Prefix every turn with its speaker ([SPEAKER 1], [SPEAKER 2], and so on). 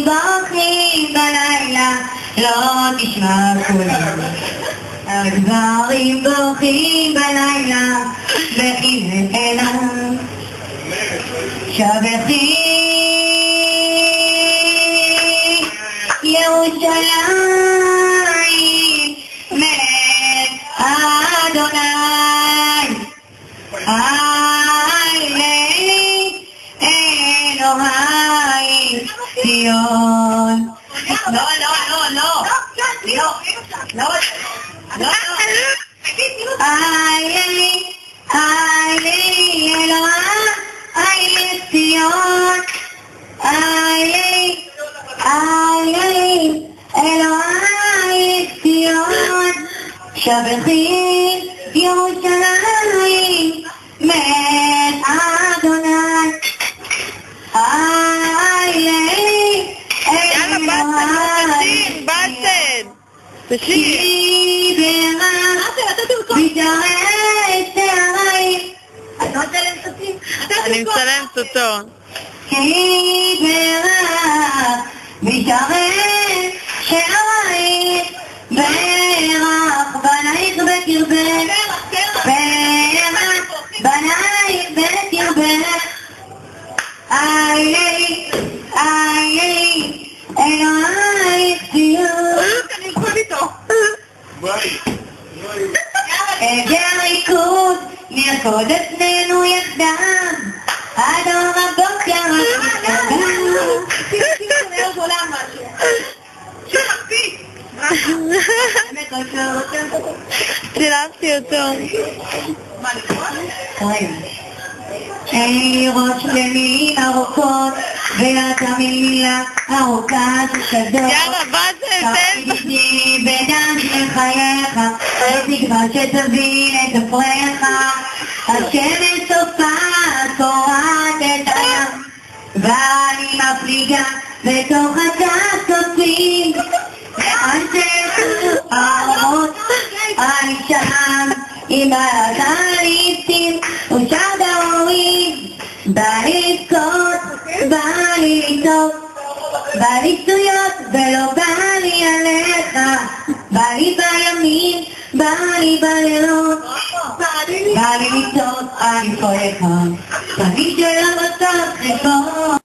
[SPEAKER 1] בוכים בלילה, לא תשמע קולי. הגברים בוכים בלילה, ואם אליו שבחי ירושלים מלך אדוני, אלי אלוהי ציון. לא, אלי אלוהי ציון, אלי אלוהי ציון, שבחי ירושלים מלך אדוני, אלי אלוהי
[SPEAKER 2] באסל, תשאיר. אני מצלמת אותו.
[SPEAKER 1] משרת שערית ברח בנייך בקרבך, ברח בנייך בקרבך, אלי אלוהי ציון. עבר ריקוד נרקוד אצלנו יחדיו עד אור הבוקר.
[SPEAKER 2] צילמתי אותו.
[SPEAKER 1] אין לי ראש למילים ארוכות ואתה מילה ארוכה ששדות.
[SPEAKER 2] יאללה, באסל, תן.
[SPEAKER 1] תפקידי בדם של חייך, בתקווה שתבין את אפריך. השמש סופה קורעת את הים, ואני מפליגה בתוך הצפצופים. לאן תלכו האורות, אני שם עם בעלת הליפטים ושר דרורים. בא לי לבכות, בא לי לטוב, בא לי שטויות ולא בא לי עליך. בא לי בימים, בא לי בלילות, בא לי לטעות על יפויך, פנים שלא רוצות חפות.